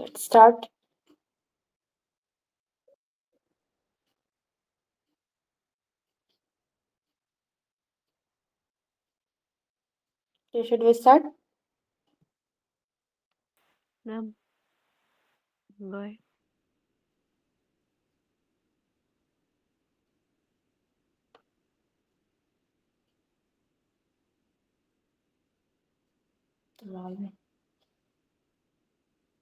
Let's start. Okay, should we start? نعم. Go ahead.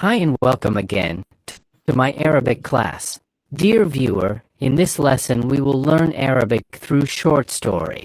Hi and welcome again to my Arabic class. Dear viewer, in this lesson we will learn Arabic through short story.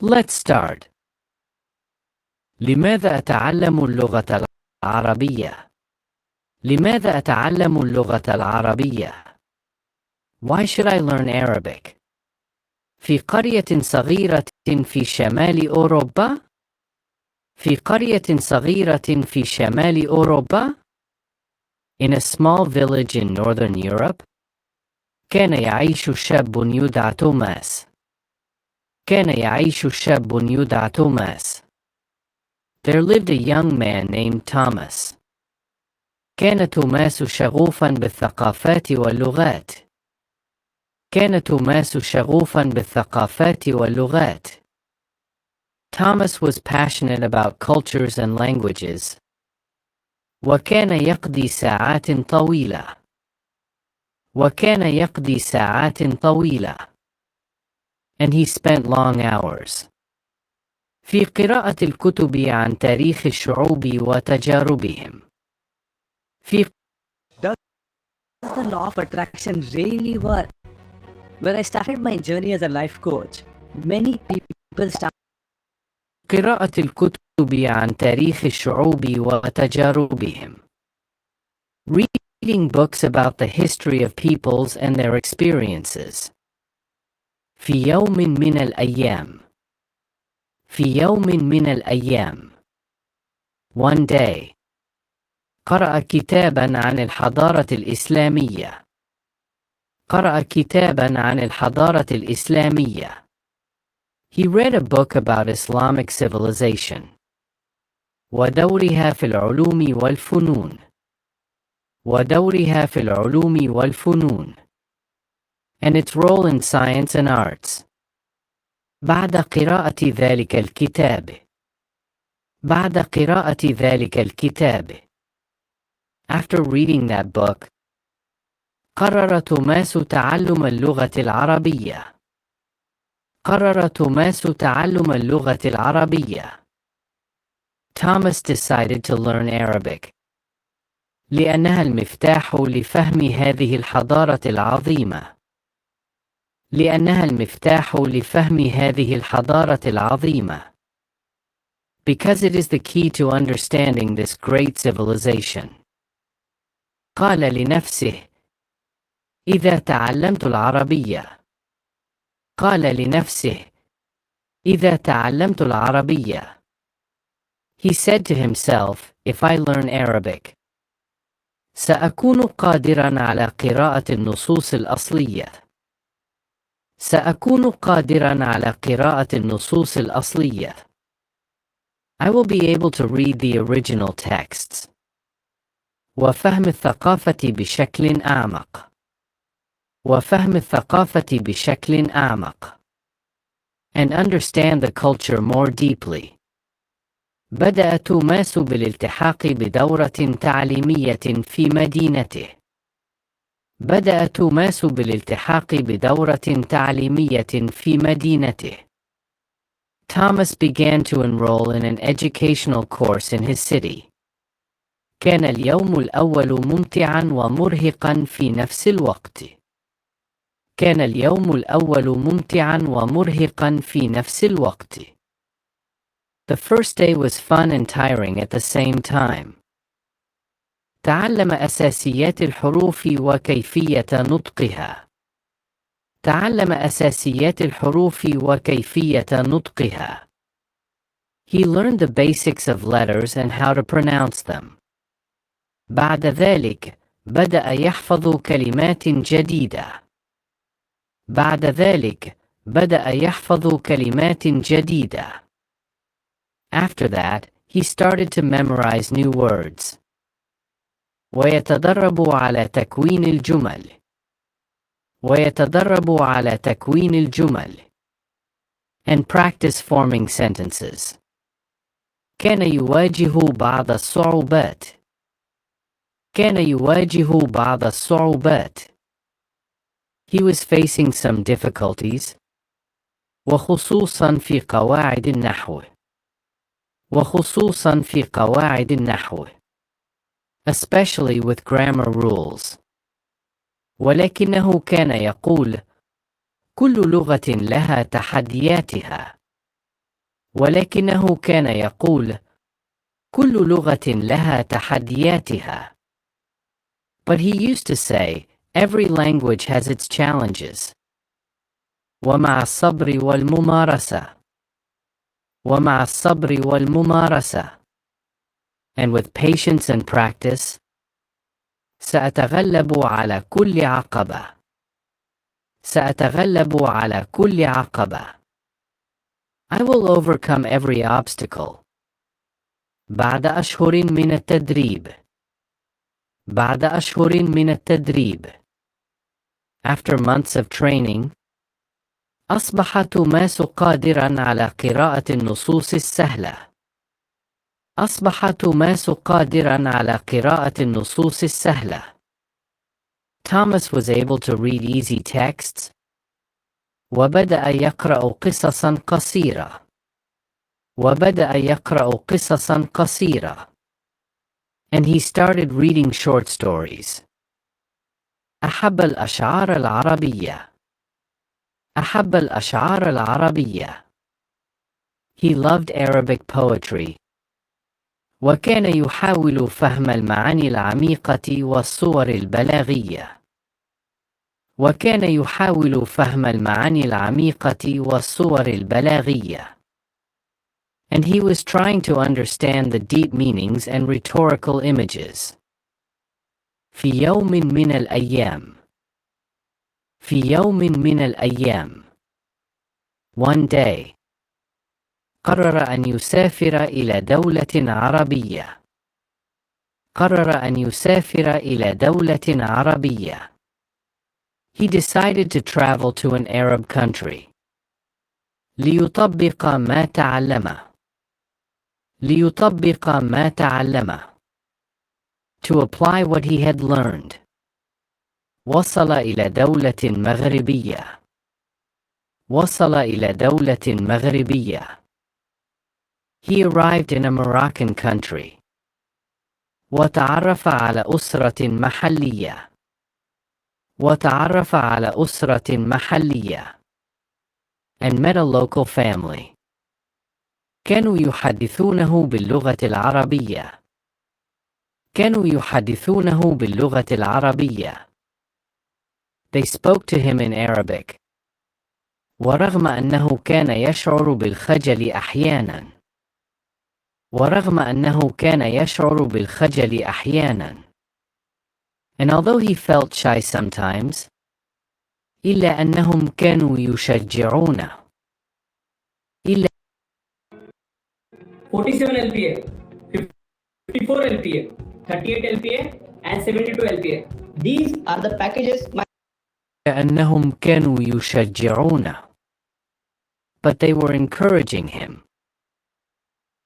Let's start. لماذا أتعلم اللغة العربية؟ لماذا أتعلم اللغة العربية؟ Why should I learn Arabic? في قرية صغيرة في شمال أوروبا؟ في قرية صغيرة في شمال أوروبا؟ In a small village in northern Europe? كان يعيش شاب يدعى توماس. كان يعيش شاب يدعى توماس. There lived a young man named Thomas. كان توماس شغوفا بالثقافات واللغات. كان توماس شغوفا بالثقافات واللغات. Thomas was passionate about cultures and languages. وكان يقضي ساعات طويلة. وكان يقضي ساعات طويلة. And he spent long hours. في قراءة الكتب عن تاريخ الشعوب وتجاربهم. في Does the law of attraction really work? When I started my journey as a life coach, many people start قراءة الكتب عن تاريخ الشعوب وتجاربهم. Reading books about the history of peoples and their experiences. في يوم من الأيام. في يوم من الأيام. One day. قرأ كتاباً عن الحضارة الإسلامية. قرأ كتاباً عن الحضارة الإسلامية. He read a book about Islamic civilization. ودورها في العلوم والفنون. ودورها في العلوم والفنون. And its role in science and arts. بعد قراءة ذلك الكتاب. بعد قراءة ذلك الكتاب. After reading that book, قرر توماس تعلم اللغة العربية. قرر توماس تعلم اللغة العربية. Thomas decided to learn Arabic. لأنها المفتاح لفهم هذه الحضارة العظيمة. لأنها المفتاح لفهم هذه الحضارة العظيمة. Because it is the key to understanding this great civilization. قال لنفسه: إذا تعلمت العربية. قال لنفسه: إذا تعلمت العربية. He said to himself, if I learn Arabic, سأكون قادراً على قراءة النصوص الأصلية. سأكون قادراً على قراءة النصوص الأصلية. I will be able to read the original texts. وفهم الثقافة بشكل أعمق. وفهم الثقافة بشكل أعمق. And understand the culture more deeply. بدأ توماس بالالتحاق بدورة تعليمية في مدينته. بدأ توماس بالالتحاق بدورة تعليمية في مدينته. Thomas began to enroll in an educational course in his city. كان اليوم الأول ممتعاً ومرهقاً في نفس الوقت. كان اليوم الأول ممتعاً ومرهقاً في نفس الوقت. The first day was fun and tiring at the same time. تعلم أساسيات الحروف وكيفية نطقها. تعلم أساسيات الحروف وكيفية نطقها. He learned the basics of letters and how to pronounce them. بعد ذلك بدأ يحفظ كلمات جديدة. بعد ذلك بدأ يحفظ كلمات جديدة. After that, he started to memorize new words. ويتدرب على تكوين الجمل. ويتدرب على تكوين الجمل. And practice forming sentences. كان يواجه بعض الصعوبات. كان يواجه بعض الصعوبات. He was facing some difficulties. وخصوصاً في قواعد النحو. وخصوصاً في قواعد النحو. Especially with grammar rules. ولكنه كان يقول: كل لغة لها تحدياتها. ولكنه كان يقول: كل لغة لها تحدياتها. But he used to say, every language has its challenges. ومع الصبر والممارسة. ومع الصبر والممارسة. And with patience and practice, سأتغلب على كل عقبة. سأتغلب على كل عقبة. I will overcome every obstacle. بعد أشهر من التدريب. بعد أشهر من التدريب. After months of training, أصبح توماس قادراً على قراءة النصوص السهلة. أصبح توماس قادراً على قراءة النصوص السهلة. Thomas was able to read easy texts. وبدأ يقرأ قصصاً قصيرة. وبدأ يقرأ قصصاً قصيرة. And he started reading short stories. أحب الأشعار العربية. أحب الأشعار العربية. He loved Arabic poetry. وكان يحاول فهم المعاني العميقة والصور البلاغية. وكان يحاول فهم المعاني العميقة والصور البلاغية. And he was trying to understand the deep meanings and rhetorical images. في يوم من الأيام. في يوم من الأيام. One day. قرر أن يسافر إلى دولة عربية. قرر أن يسافر إلى دولة عربية. He decided to travel to an Arab country. ليطبق ما تعلمه. ليطبق ما تعلمه. To apply what he had learned. وصل إلى دولة مغربية. وصل إلى دولة مغربية. He arrived in a Moroccan country. وتعرف على أسرة محلية. وتعرف على أسرة محلية. And met a local family. كانوا يحدثونه باللغة العربية. كانوا يحدثونه باللغة العربية. They spoke to him in Arabic. ورغم أنه كان يشعر بالخجل أحياناً. ورغم أنه كان يشعر بالخجل أحياناً. And although he felt shy sometimes, إلا أنهم كانوا يشجعونه. إلا 47 LPA, 54 LPA, 38 LPA, and 72 LPA. These are the packages أنهم كانوا يشجعونه. But they were encouraging him.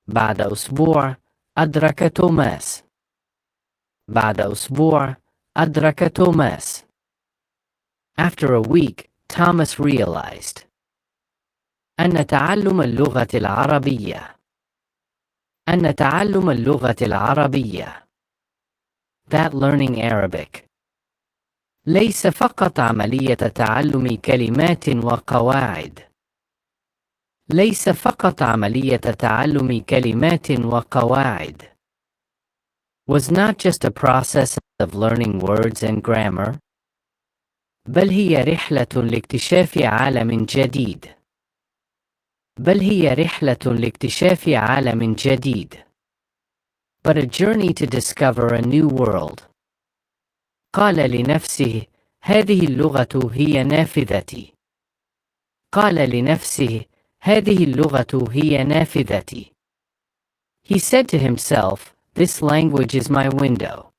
بعد أسبوع أدرك توماس. بعد أسبوع أدرك توماس. After a week, Thomas realized أن تعلم اللغة العربية أن تعلم اللغة العربية that learning Arabic ليس فقط عملية تعلم كلمات وقواعد. ليس فقط عملية تعلم كلمات وقواعد. Was not just a process of learning words and grammar. بل هي رحلة لاكتشاف عالم جديد. بل هي رحلة لاكتشاف عالم جديد. But a journey to discover a new world. قال لنفسه: هذه اللغة هي نافذتي. قال لنفسه: هذه اللغة هي نافذتي. He said to himself, this language is my window.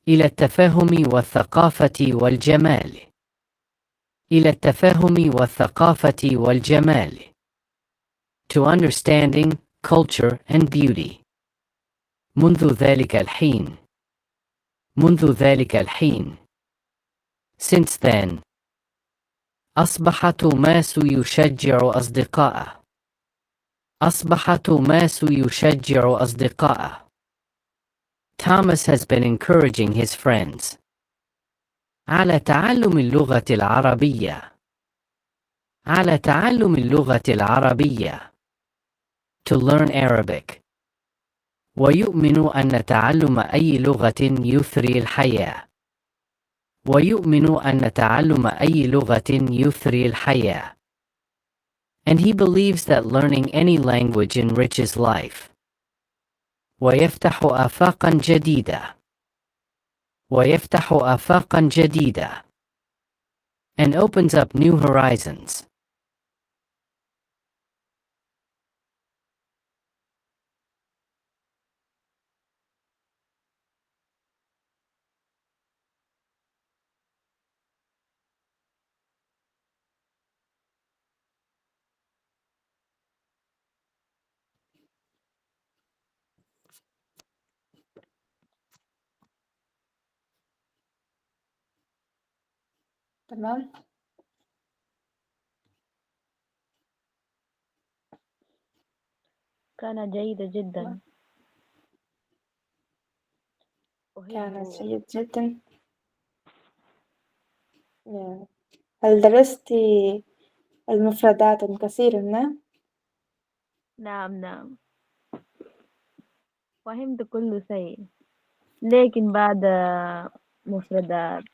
إلى التفاهم والثقافة والجمال. إلى التفاهم والثقافة والجمال. To understanding, culture and beauty. منذ ذلك الحين. منذ ذلك الحين. Since then. أصبح توماس يشجع أصدقائه. أصبح توماس يشجع أصدقائه. Thomas has been encouraging his friends على تعلم اللغة العربية. على تعلم اللغة العربية. To learn Arabic. ويؤمن أن تعلم أي لغة يثري الحياة. ويؤمن أن تعلم أي لغة يثري الحياة. And he believes that learning any language enriches life. ويفتح آفاقا جديدة. ويفتح آفاقا جديدة. And opens up new horizons. تمام. كانت جيدة جدا. كانت أحب جيد جدا. هل درست المفردات كثيرا؟ نعم. نعم نعم، فهمت كل شيء، لكن بعد مفردات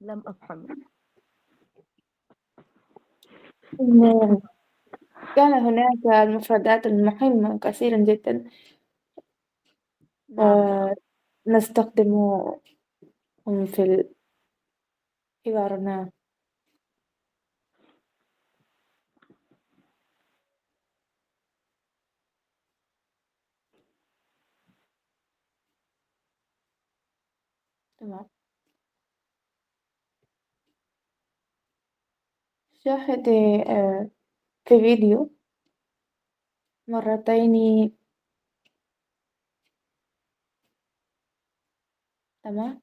لم أفهم. نعم. كان هناك المفردات المهمة كثيرا جدا نعم نعم. ونستخدمهم في حوارنا. تمام. شاهدي في فيديو مرتين. تمام.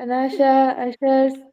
أنا أشار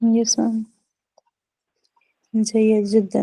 Yes, ma'am. جيد جدا.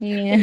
Yeah.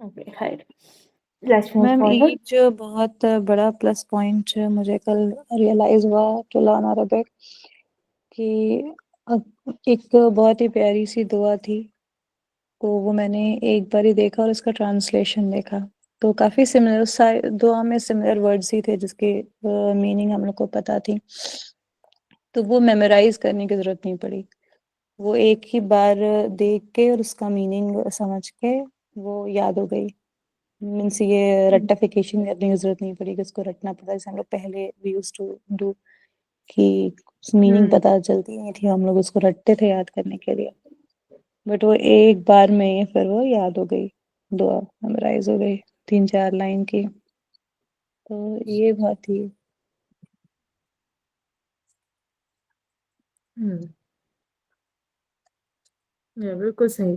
Okay, خیر. Let's move ma'am forward. ایک جو بہت بڑا پلس پوائنٹ مجھے کل ریئلائز ہوا ٹو لرن عربک کہ ایک بہت ہی پیاری سی دعا تھی، تو وہ میں نے ایک بار ہی دیکھا اور اس کا ٹرانسلیشن دیکھا، تو کافی سملر دعا میں سملر ورڈز ہی تھے جس کے میننگ ہم لوگ کو پتہ تھی، تو وہ میمورائز کرنے کی ضرورت نہیں پڑی، وہ ایک ہی بار دیکھ کے اور اس کا میننگ سمجھ کے وہ یاد ہو گئی. مینس یہ رٹیفیکیشن کرنے کی ضرورت نہیں پڑی کہ اس کو رٹنا پڑا، جیسے ہم لوگ پہلے وی یوز ٹو ڈو کہ میننگ پتہ چلتی نہیں تھی، ہم لوگ اس کو رٹتے تھے یاد کرنے کے لیے، بٹ وہ ایک بار میں ہی پھر وہ یاد ہو گئی، دعا میمورائز ہو گئی 3-4 لائن کی، تو یہ بہت ہی بالکل صحیح.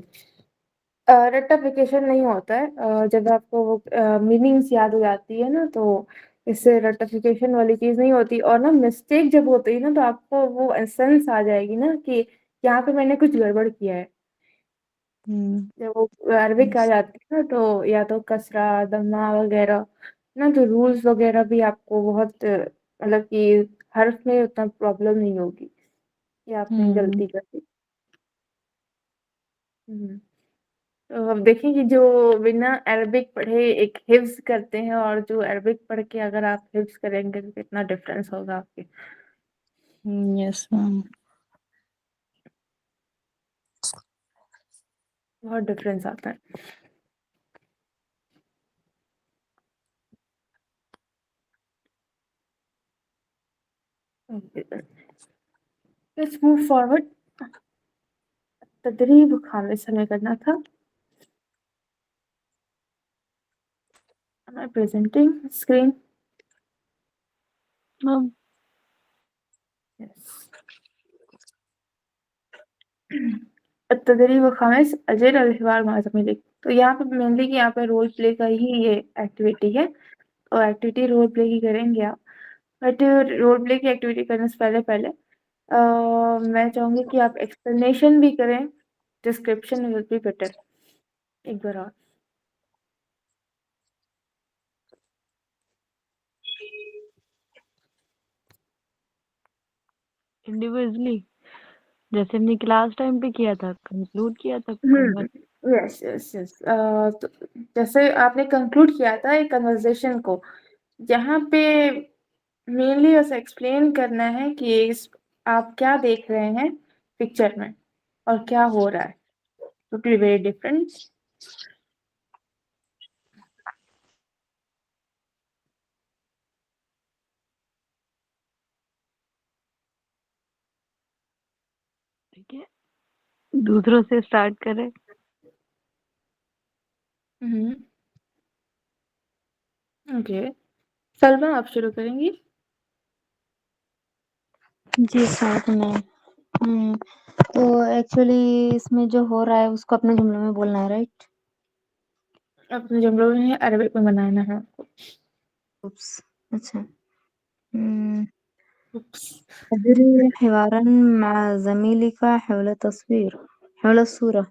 رٹیفیکیشن نہیں ہوتا ہے، جب آپ کو وہ میننگس یاد ہو جاتی ہے نا تو اس سے رٹیفیکیشن والی چیز نہیں ہوتی، اور نا مسٹیک جب ہوتی ہے نا تو آپ کو وہ سینس آ جائے گی نا کہ یہاں پہ میں نے کچھ گڑبڑ کیا ہے. جب وہ عربک آ جاتی ہے نا تو یا تو کسرہ دمہ وغیرہ نا، تو رولز وغیرہ بھی آپ کو بہت مطلب کہ حرف میں اتنا پرابلم نہیں ہوگی کہ آپ نے غلطی کر دی. تو اب دیکھیں کہ جو بنا عربک پڑھے ایک حفظ کرتے ہیں اور جو عربک پڑھ کے اگر آپ حفظ کریں گے تو کتنا ڈفرینس ہوگا آپ کے. یس میم. بہت ڈفرینس آتا ہے. Let's move forward. تدریب خامس ہمیں کرنا تھا. Am I presenting screen? Yes. التدریب الخامس اجر الحوار مع زميلك. تو یہاں پہ مینلی کہ یہاں پہ رول پلے کا ہی یہ ایکٹیویٹی ہے، اور ایکٹیویٹی رول پلے کی کریں گے آپ. بٹ رول پلے کی ایکٹیویٹی کرنے سے پہلے میں چاہوں گی کہ آپ ایکسپلینیشن بھی کریں. Description will be better. ایک بار اور. انڈیویجلی جیسے ہم نے کلاس ٹائم پہ کیا تھا، کنکلوڈ کیا تھا. یس یس یس. جیسے آپ نے کنکلوڈ کیا تھا ایک کنورزیشن کو، جہاں پہ مینلی اسے ایکسپلین کرنا ہے کہ آپ کیا دیکھ رہے ہیں پکچر میں اور کیا ہو رہا ہے. It will be very different. ٹھیک ہے، دوسروں سے اسٹارٹ کریں. اوکے سلمیٰ آپ شروع کریں گی. جی ساتھ میں تو ایکچولی اس میں جو ہو رہا ہے اس کو اپنے جملوں میں بولنا ہے، رائٹ؟ اپنے جملوں میں عربک میں بنانا ہے آپ کو. اچھا. أجري حوارا مع زميلك حول الصورة.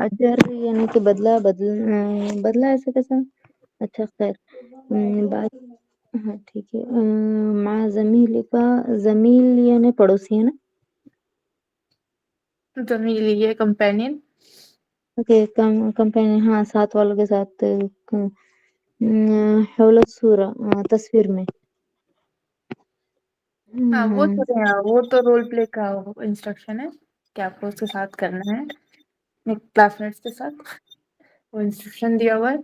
أجر یعنی کہ بدلہ ایسے کیسا. اچھا خیر. بات ہاں ٹھیک ہے. مع زميلك، زمیل یعنی پڑوسی ہے نا. زميلي یہ کمپینین. اوکے کمپینی، ہاں ساتھ والوں کے ساتھ. حول الصورة تصویر میں. ہاں وہ تو رول پلے کا انسٹرکشن ہے کہ آپ کو اس کے ساتھ کرنا ہے کلاس میٹس کے ساتھ. وہ انسٹرکشن دیا ہوا ہے.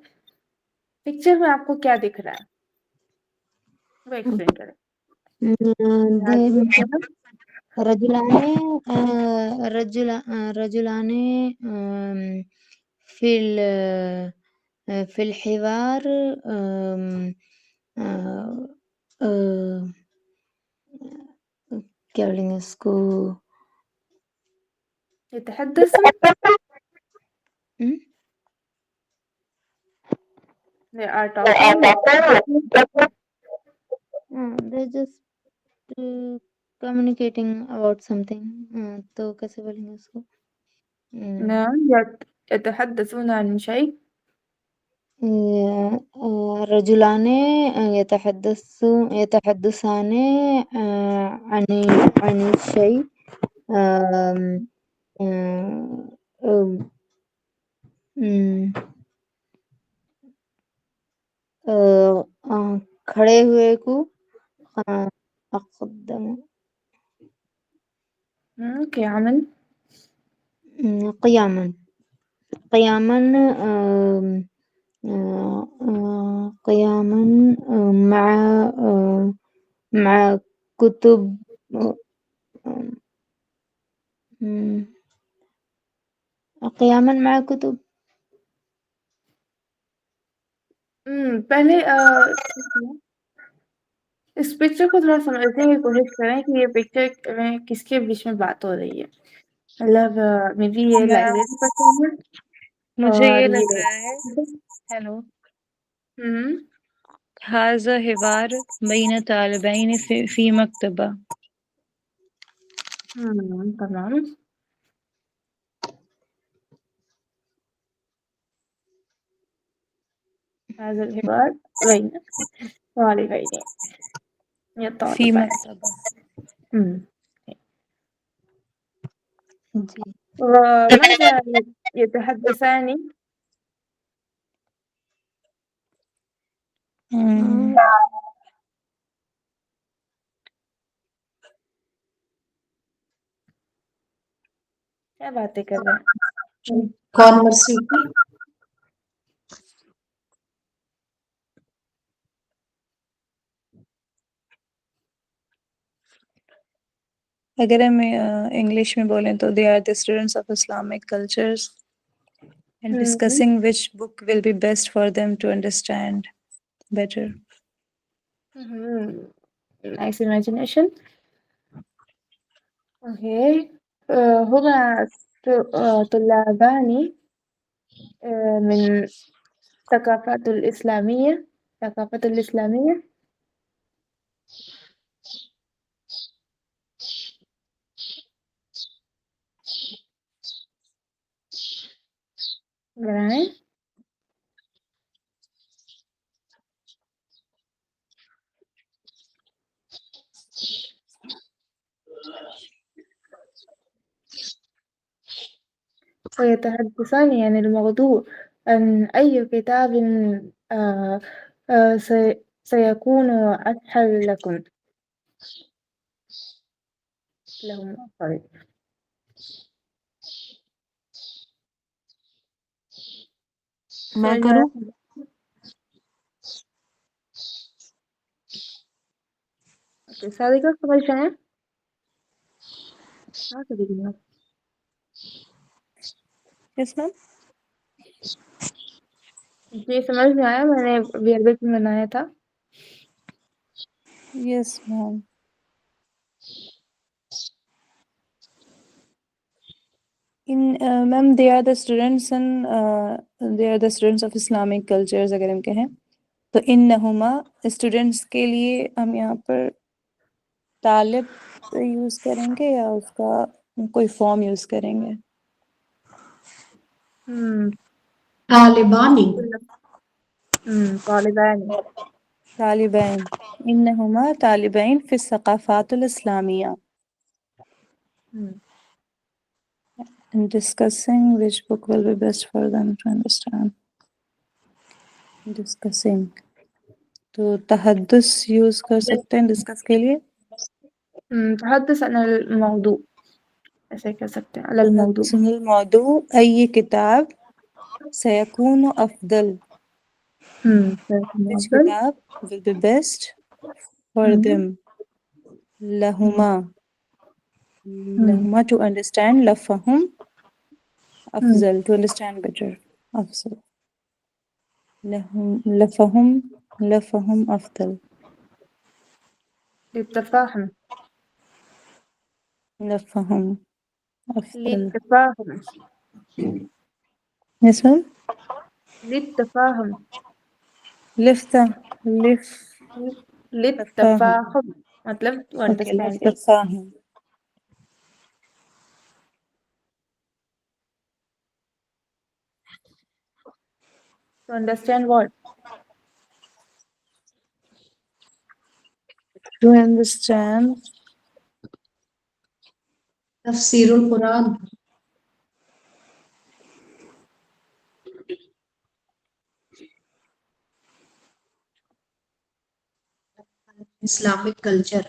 پکچر میں آپ کو کیا دکھ رہا ہے وہ ایکسپلین کریں. رجلان في الحوار کیا بولیں گے اس کو. يتحدث. They are talking. They're just communicating about something. تو کیسے بولیں گے اس کو. No, يتحدثون عن شيء. رجلان يتحدثان عن الشيء. آم، آم، آم، کھڑے ہوئے کو أقدم قياما. قياما قياما مع كتب قياما مع كتب. پہلے اس پکچر کو تھوڑا سمجھنے کی کوشش کریں کہ یہ پکچر میں کس کے بیچ میں بات ہو رہی ہے. مطلب مے بی یہ لائبریری پرسن ہے مجھے اور یہ لگ یہ رہا ہے ہیلو ہوں هذا حوار بین طالبین فی مکتبہ. تمام. هذا الحوار بين طالبين يا فی طالبان. مکتبہ. جی وماذا يتحدثان؟ کیا باتیں کر رہے ہیں؟ conversity. اگر ہم انگلش میں بولیں تو they are the students of Islamic cultures and discussing which book will be best for them to understand better. Nice imagination. Okay. هما طلابان من ثقافات الإسلامية. ثقافة الإسلامية. Right. ويتحدثان عن الموضوع عن أي كتاب سيكون أسهل لهم. sorry. میں کروں؟ صادقہ سمجھ رہے ہیں؟ کیا کریں گے آپ؟ Yes ma'am. جی سمجھ میں آیا، میں نے ویئربک میں بنایا تھا. Yes ma'am. Ma'am, they are the students and they are the students of Islamic cultures اگر ہم کہیں تو انہما اسٹوڈینٹس کے لیے ہم یہاں پر طالب یوز کریں گے یا اس کا کوئی فارم یوز کریں گے؟ طالبانی. طالبان. طالبین. انہما طالبین فی الثقافات الاسلامیہ. And discussing which book will be best for them to understand. Discussing. تو تحدث یوز کر سکتے ہیں ڈسکس کے لیے. تحدث عن الموضوع ایسے کہہ سکتے ہیں. علی الموضوع. تحدث عن الموضوع أي كتاب سيكون أفضل. Which كتاب will be best for them. لهما. لهما to understand. لفهم أفضل to understand better. أفضل. لفهم لفهم أفضل. للتفاهم. لفهم أفضل. للتفاهم. Yes ma'am. للتفاهم. للتفاهم مطلب to understand. للتفاهم. To understand what? To understand Tafsirul Quran, Islamic culture,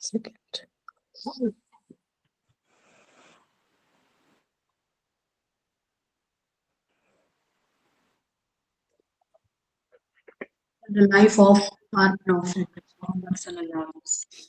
second. the life of our Prophet Muhammad Sallallahu Alaihi Wasallam.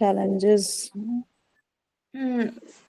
challenges.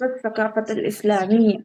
والثقافة الإسلامية.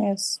Yes.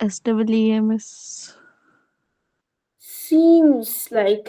SEEMS. Seems like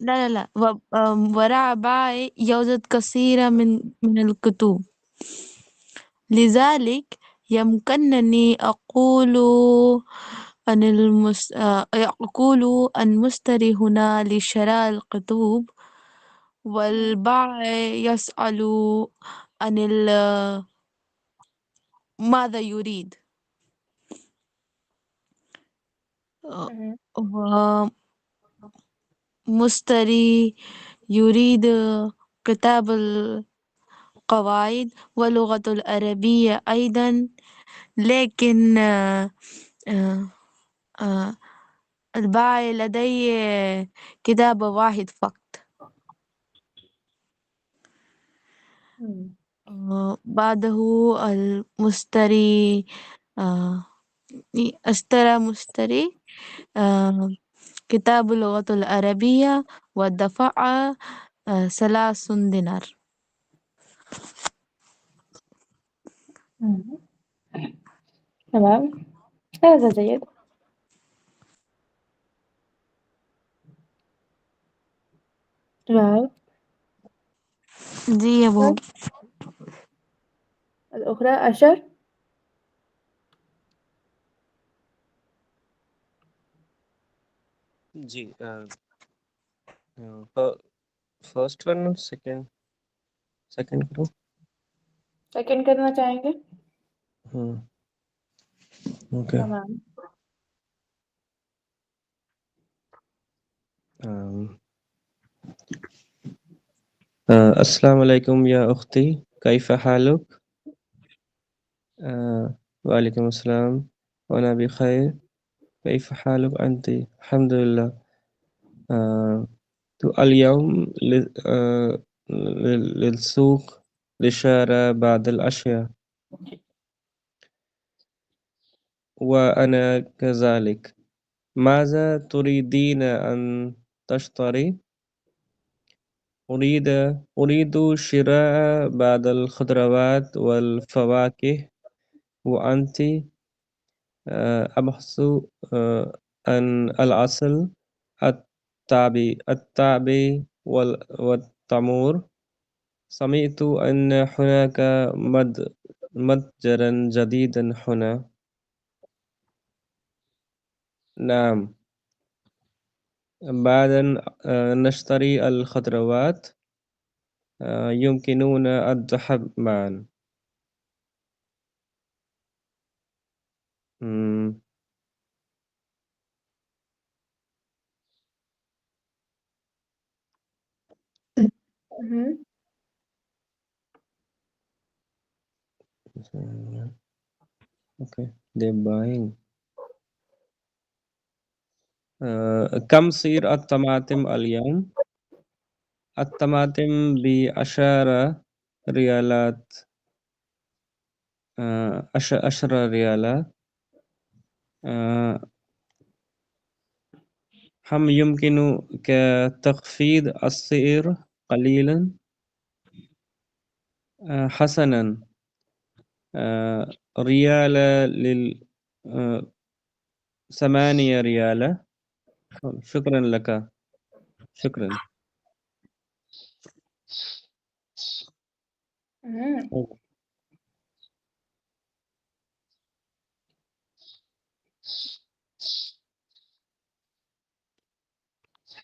لا وراء باء يوجد كثير من الكتب لذلك يمكنني أقول أن مشتري هنا لشراء الكتب والبائع يسأل عن ماذا يريد ومشتري يريد كتاب القواعد واللغة العربية أيضا لكن البائع لديه كتاب واحد فقط. بعده المشتري اشترى مشتري كتاب اللغة العربية ودفع 3 دينار. تمام، هذا جيد. تمام. جی ابو. الأخرى أشر. جی فرسٹ ون سیکنڈ کرو. سیکنڈ کرنا چاہیں گے؟ اوکے. تمام. السلام علیکم یا اختی کیف حالک. وعلیکم السلام وانا بخیر کیف حالک انت. الحمد للہ. تو اليوم للسوق الإشارة بعد الأشياء. وأنا كذلك. ماذا تريدين أن تشتري؟ أريد شراء بعض الخضروات والفواكه. وأنت؟ أبحث عن العسل، التعبي والتمور. سمعت أن هناك متجرا جديدا هنا. نعم. بعد أن نشتري الخضروات يمكننا الذهاب معا. مم. مهم. Okay, they're buying. كم سعر الطماطم اليوم؟ الطماطم ب10 ريالات. 10 ريالات. هم يمكنك تخفيض السعر قليلا؟ حسنا. ريال 8 ريال. شكرا لك. شكرا. مهم.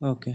okay.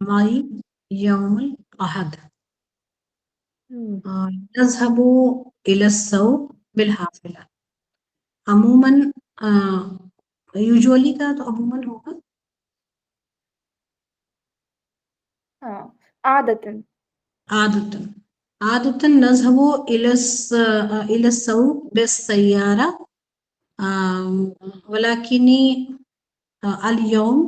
مائی یوم الاحد. نذهب إلى السوق بالحافلة. عموماً یوزولی کا تو عموماً ہوگا. ہاں عادتاً. عادة نذهب إلى السوق بالسيارة ولكني اليوم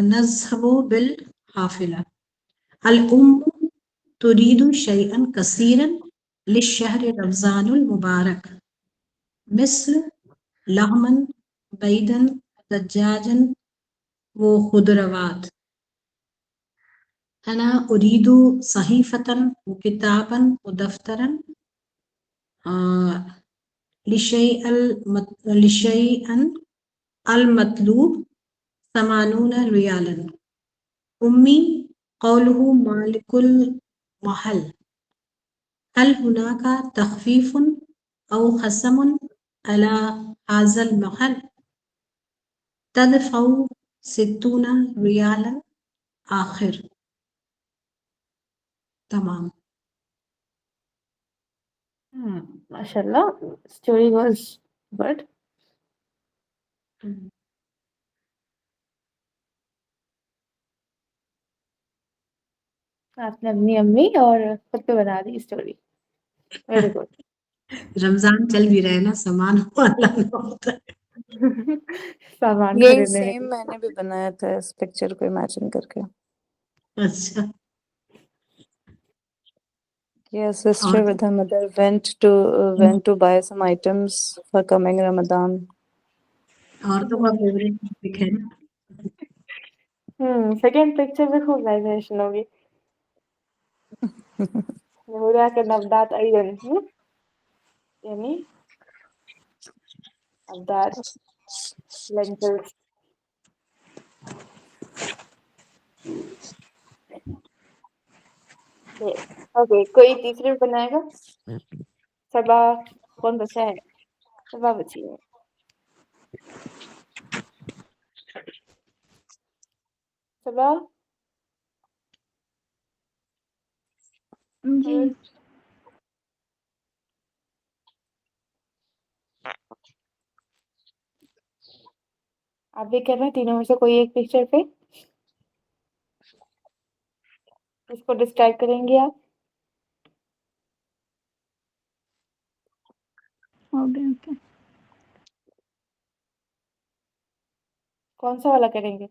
نذهب بالحافلة. الأم تريد شيئا كثيرا للشهر رمضان المبارك مثل لحما بيضا دجاجا وخضروات. أنا أريد صحيفة وكتابا ودفترا لشيئا المطلوب 80 ريالا. أمي قوله مالك المحل هل هناك تخفيف أو خصم على هذا المحل؟ تدفع 60 ريالا آخر. تمام. MashaAllah, story was good. آپ نے اپنی امی اور خود پہ بنا دی اسٹوری. Very good. رمضان چل بھی رہے نا سامان والا نہ ہوتا ہے. سامان یہی خریدنے سیم میں نے بھی بنایا تھا اس پکچر کو امیجن کر کے. اچھا. Yeah, sister with her mother went to buy some items for coming Ramadan. عورتوں کا فیوریٹ ٹاپک ہے نا. سیکنڈ پکچر میں خوب imagination ہوگی. نورا کے نبدات ایدن یعنی ابدات لینٹلز. اوکے کوئی تیسرے بنائے گا؟ صبا کون بچا ہے؟ صبا بچی ہے. صبا جی آپ بھی کر رہے ہیں تینوں میں سے کوئی ایک پکچر پہ اس کو ڈسکرائب کریں گے آپ. Okay okay. کون سا والا کریں گے؟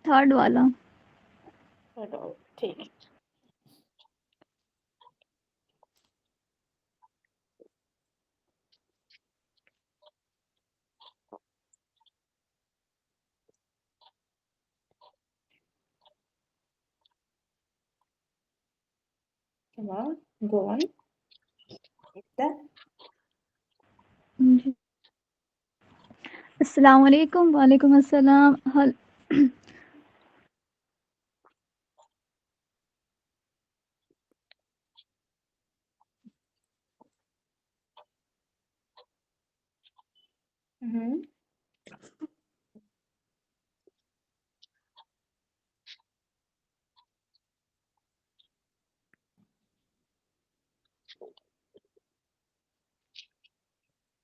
تھرڈ والا. ٹھیک ہے. گو آن. جی السلام علیکم. وعلیکم السلام.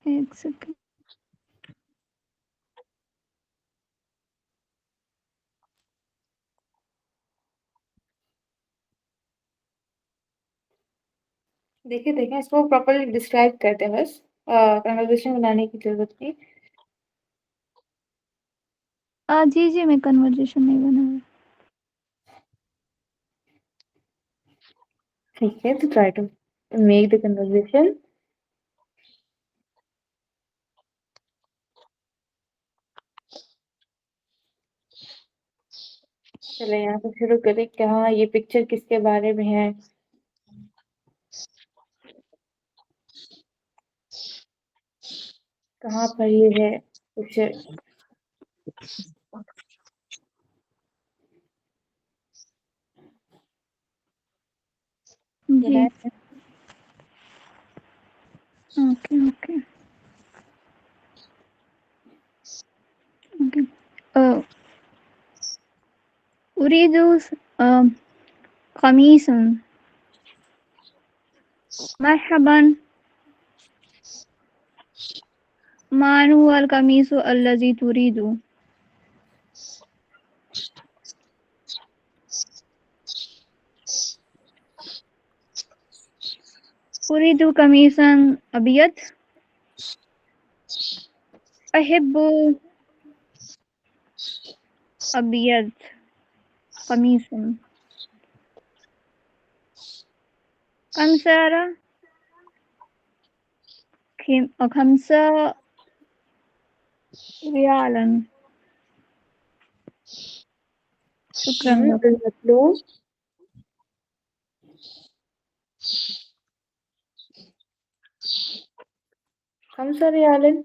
ایک سیکنڈ. دیکھیں اس کو پراپرلی ڈسکرائب کرتے ہیں بس. کنورزیشن بنانے کی ضرورت نہیں. جی میں کنورجیشن نہیں بنا. ٹھیک ہے تو try to make the conversation. چلے یہاں سے شروع کریں. کہاں یہ پکچر کس کے بارے میں ہے؟ کہاں پر یہ ہے پکچر؟ جی اوکے اوکے اوکے. أريد قميص. مرحبا، ما هو القميص الذي تريد؟ أريد قميصا أبيض. أحب أبيض قميص. كم سعره؟ 5 ريالا. شكرا لك. المطلوب 5 ريال.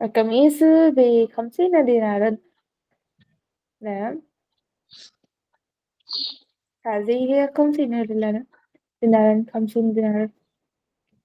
القميص ب50 دينارا. نعم، هذه هي 50 دينارا. 50 دينارا.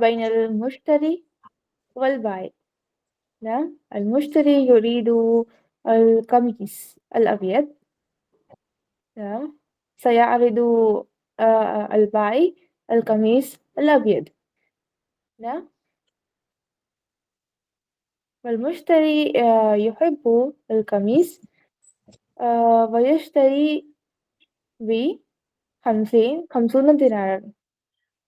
بين المشتري والبائع. نعم، المشتري يريد القميص الأبيض. نعم، سيعرض البائع القميص الأبيض. نعم، والمشتري يحب القميص ويشتري ب50 دينارا.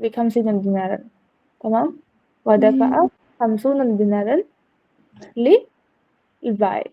ب50 دينارا. تمام, ودفع 50 دينارا للبائع.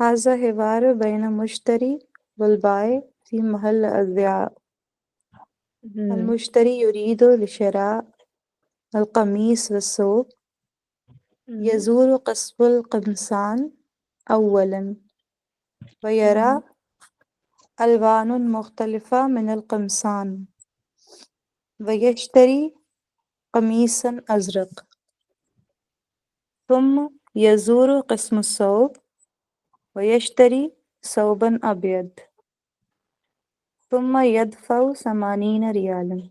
هذا حوار بين مشتري والبائع في محل البيع. المشتري يريد لشراء القميص والثوب. يزور قسم القمصان أولا ويرى ألوان مختلفة من القمصان ويشتري قميصا أزرق. ثم يزور قسم الثوب ويشتري ثوبا أبيض. ثم يدفع 80 ريالا.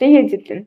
جيد جدا.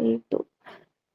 1 2,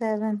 7